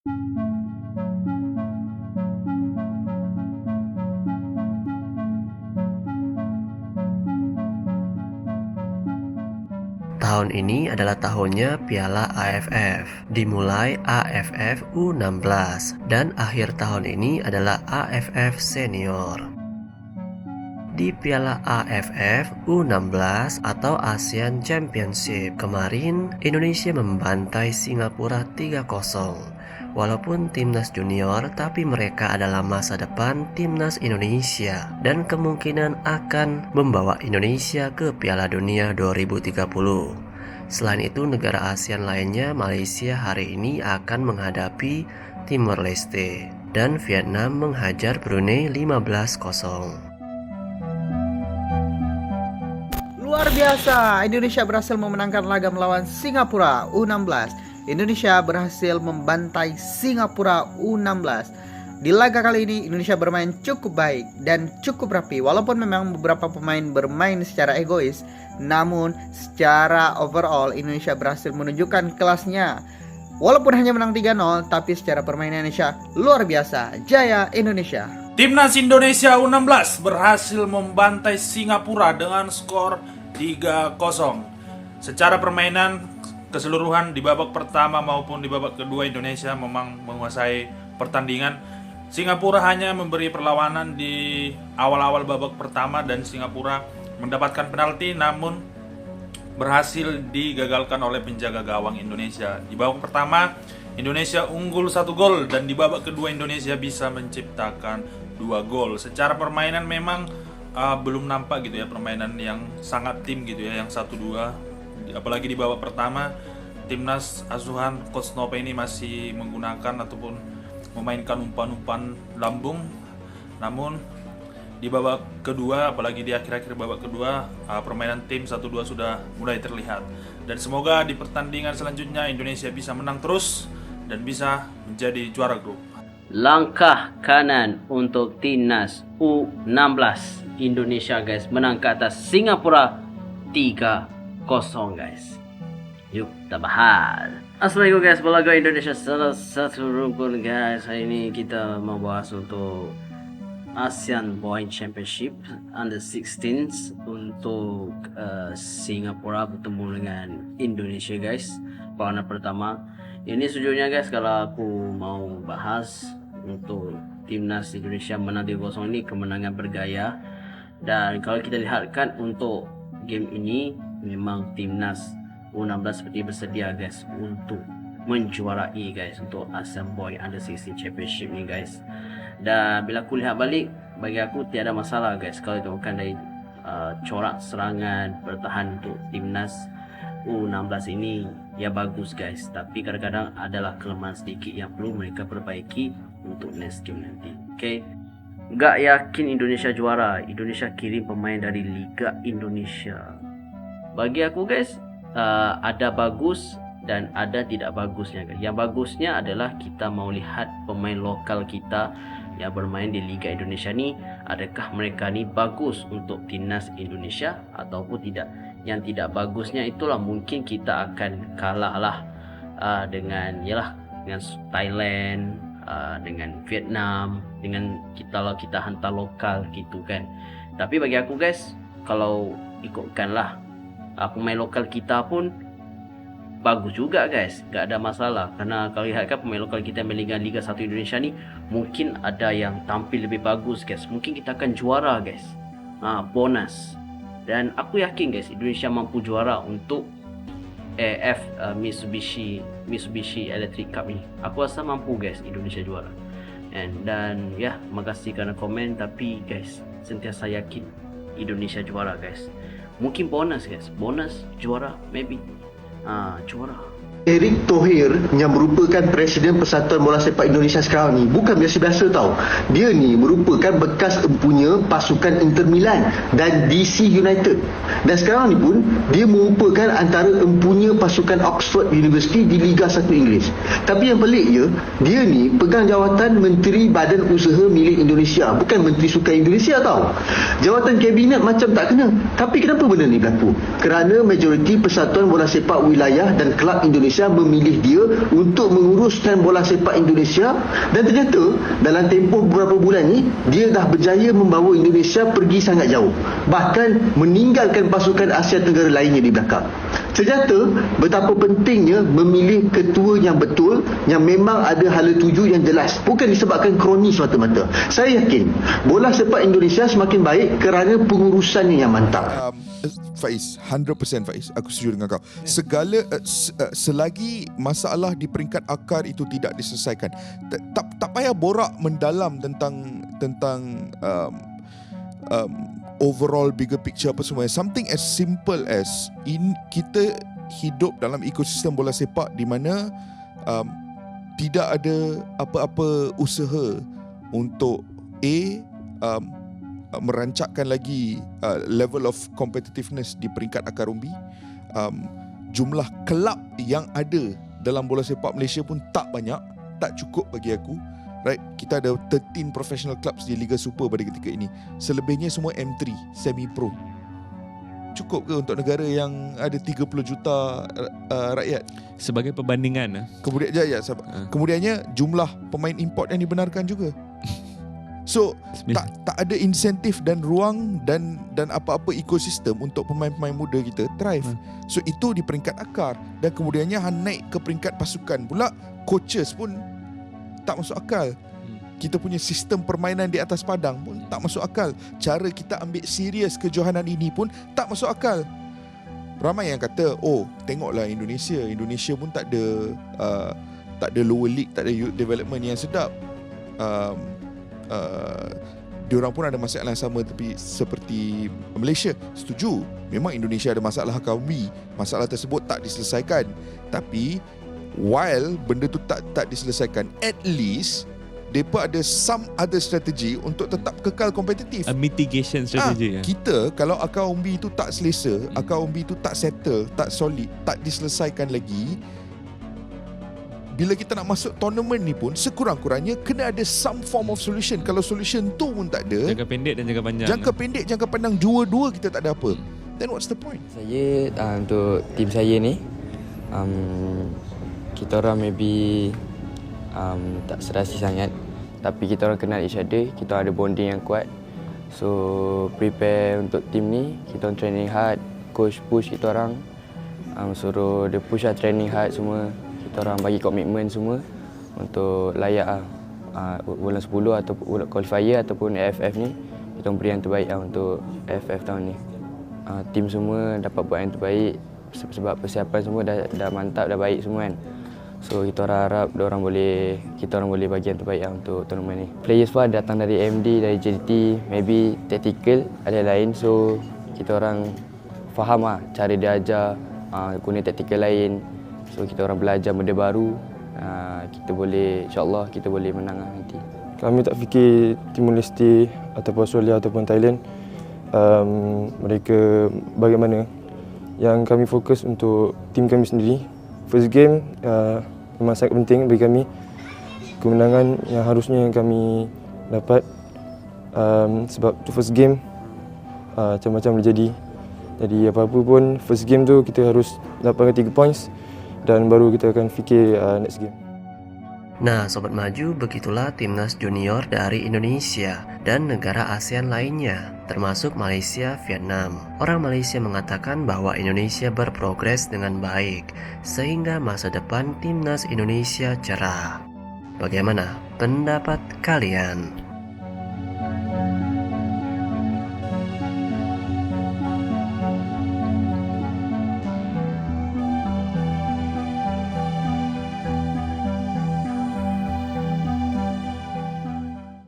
Tahun ini adalah tahunnya Piala AFF. Dimulai AFF U16 dan akhir tahun ini adalah AFF Senior. Di Piala AFF U16 atau ASEAN Championship kemarin, Indonesia membantai Singapura 3-0. Walaupun timnas junior, tapi mereka adalah masa depan timnas Indonesia dan kemungkinan akan membawa Indonesia ke Piala Dunia 2030. Selain itu, negara ASEAN lainnya, Malaysia hari ini akan menghadapi Timor Leste dan Vietnam menghajar Brunei 15-0. Luar biasa, Indonesia berhasil memenangkan laga melawan Singapura U16. Indonesia berhasil membantai Singapura U16. Di laga kali ini Indonesia bermain cukup baik dan cukup rapi. Walaupun memang beberapa pemain bermain secara egois, namun secara overall Indonesia berhasil menunjukkan kelasnya. Walaupun hanya menang 3-0, tapi secara permainan Indonesia luar biasa. Jaya Indonesia. Timnas Indonesia U16 berhasil membantai Singapura dengan skor 3-0. Secara permainan keseluruhan di babak pertama maupun di babak kedua, Indonesia memang menguasai pertandingan. Singapura hanya memberi perlawanan di awal-awal babak pertama dan Singapura mendapatkan penalti, namun berhasil digagalkan oleh penjaga gawang Indonesia. Di babak pertama Indonesia unggul 1 gol dan di babak kedua Indonesia bisa menciptakan 2 gol. Secara permainan memang belum nampak gitu ya, permainan yang sangat tim gitu ya, yang 1-2. Apalagi di babak pertama timnas asuhan Coach Nope ini masih menggunakan ataupun memainkan umpan-umpan lambung. Namun di babak kedua, apalagi di akhir-akhir babak kedua, permainan tim 1-2 sudah mulai terlihat. Dan semoga di pertandingan selanjutnya Indonesia bisa menang terus dan bisa menjadi juara grup. Langkah kanan untuk timnas U16 Indonesia guys, menang ke atas Singapura 3-0 guys. Yuk kita bahas. Assalamualaikum guys, belaga Indonesia salah satu rukun guys. Hari ini kita membahas untuk ASEAN Boy Championship Under 16 untuk Singapura bertemu dengan Indonesia guys. Perlawanan pertama. Ini sejujurnya guys, kalau aku mau bahas untuk timnas Indonesia menang 3-0 ini kemenangan bergaya. Dan kalau kita lihatkan untuk game ini, memang timnas U16 seperti bersedia guys untuk menjuarai guys untuk ASEAN Boy Under 16 Championship ni guys. Dan bila aku lihat balik, bagi aku tiada masalah guys kalau ditemukan dari corak serangan bertahan untuk timnas U16 ini ya bagus guys. Tapi kadang-kadang adalah kelemahan sedikit yang perlu mereka perbaiki untuk next game nanti. Okay, gak yakin Indonesia juara. Indonesia kirim pemain dari Liga Indonesia. Bagi aku guys, ada bagus dan ada tidak bagusnya guys. Yang bagusnya adalah kita mau lihat pemain lokal kita yang bermain di Liga Indonesia ni, adakah mereka ni bagus untuk timnas Indonesia ataupun tidak. Yang tidak bagusnya itulah mungkin kita akan kalah lah dengan Thailand, dengan Vietnam, dengan kita hantar lokal gitu kan. Tapi bagi aku guys, kalau ikutkanlah pemain lokal kita pun bagus juga guys, gak ada masalah. Karena kalau lihatkan pemain lokal kita yang Liga 1 Indonesia ni, mungkin ada yang tampil lebih bagus guys. Mungkin kita akan juara guys, bonus. Dan aku yakin guys, Indonesia mampu juara untuk AF Mitsubishi Electric Cup ni. Aku rasa mampu guys Indonesia juara. Dan ya, makasih kerana komen. Tapi guys, sentiasa yakin Indonesia juara guys. Mungkin bonus guys, bonus juara maybe. Juara. Erick Thohir yang merupakan Presiden Persatuan Bola Sepak Indonesia sekarang ni bukan biasa-biasa tau. Dia ni merupakan bekas empunya pasukan Inter Milan dan DC United. Dan sekarang ni pun dia merupakan antara empunya pasukan Oxford University di Liga 1 Inggeris. Tapi yang peliknya, dia ni pegang jawatan Menteri Badan Usaha Milik Indonesia, bukan Menteri Sukan Indonesia tau. Jawatan kabinet macam tak kena. Tapi kenapa benda ni berlaku? Kerana majoriti Persatuan Bola Sepak Wilayah dan Kelab Indonesia Indonesia memilih dia untuk menguruskan bola sepak Indonesia, dan ternyata dalam tempoh beberapa bulan ni dia dah berjaya membawa Indonesia pergi sangat jauh, bahkan meninggalkan pasukan Asia Tenggara lainnya di belakang. Ternyata betapa pentingnya memilih ketua yang betul, yang memang ada hala tuju yang jelas, bukan disebabkan kroni semata-mata. Saya yakin bola sepak Indonesia semakin baik kerana pengurusannya yang mantap. Faiz, 100% Faiz, aku setuju dengan kau. Segala selagi masalah di peringkat akar itu tidak diselesaikan, tak payah borak mendalam tentang overall bigger picture apa semua. Something as simple as kita hidup dalam ekosistem bola sepak di mana tidak ada apa-apa usaha untuk merancakkan lagi level of competitiveness di peringkat akar umbi. Jumlah kelab yang ada dalam bola sepak Malaysia pun tak banyak, tak cukup bagi aku. Right, kita ada 13 professional clubs di Liga Super pada ketika ini. Selebihnya semua M3, semi pro. Cukup ke untuk negara yang ada 30 juta rakyat? Sebagai perbandingan, Kemudian kemudiannya jumlah pemain import yang dibenarkan juga. So tak ada insentif dan ruang dan apa-apa ekosistem untuk pemain-pemain muda kita thrive. So itu di peringkat akar, dan kemudiannya naik ke peringkat pasukan pula. Coaches pun tak masuk akal. Kita punya sistem permainan di atas padang pun tak masuk akal. Cara kita ambil serius kejohanan ini pun tak masuk akal. Ramai yang kata, oh tengoklah Indonesia pun tak ada lower league, tak ada youth development yang sedap. Diorang pun ada masalah yang sama seperti Malaysia. Setuju, memang Indonesia ada masalah kaumi. Masalah tersebut tak diselesaikan. Tapi while benda tu tak diselesaikan, at least mereka ada some other strategy untuk tetap kekal kompetitif. A mitigation strategy. Kita kalau akar umbi tu tak selesa, akar umbi tu tak settle, tak solid, tak diselesaikan lagi, bila kita nak masuk tournament ni pun sekurang-kurangnya kena ada some form of solution. Kalau solution tu pun tak ada, Jangka pendek dan jangka panjang. jangka pendek, jangka pandang, dua-dua kita tak ada apa, then what's the point? Saya untuk tim saya ni, kita orang maybe tak serasi sangat, tapi kita orang kenal each other, kita ada bonding yang kuat. So prepare untuk tim ni, kita orang training hard, coach push kita orang, suruh dia push lah, training hard semua. Kita orang bagi komitmen semua untuk layak bulan 10 atau qualifier ataupun AFF ni. Kita orang beri yang terbaik untuk AFF tahun ni. Tim semua dapat buat yang terbaik sebab persiapan semua dah mantap, dah baik semua kan. So kita orang harap kita orang boleh bagi yang terbaik untuk tournament ni. Players pun datang dari MD, dari JDT, maybe tactical ada lain. So kita orang faham cara dia ajar, guna tactical lain. So kita orang belajar benda baru. Kita boleh, insyaAllah kita boleh menang nanti. Kami tak fikir Timor Leste ataupun Australia ataupun Thailand mereka bagaimana. Yang kami fokus untuk tim kami sendiri. First game memang sangat penting bagi kami. Kemenangan yang harusnya kami dapat, sebab tu first game macam-macam boleh jadi. Jadi apa-apa pun first game tu kita harus dapatkan 3 points dan baru kita akan fikir next game. Nah, Sobat Maju, begitulah timnas junior dari Indonesia dan negara ASEAN lainnya, termasuk Malaysia, Vietnam. Orang Malaysia mengatakan bahwa Indonesia berprogres dengan baik, sehingga masa depan timnas Indonesia cerah. Bagaimana pendapat kalian?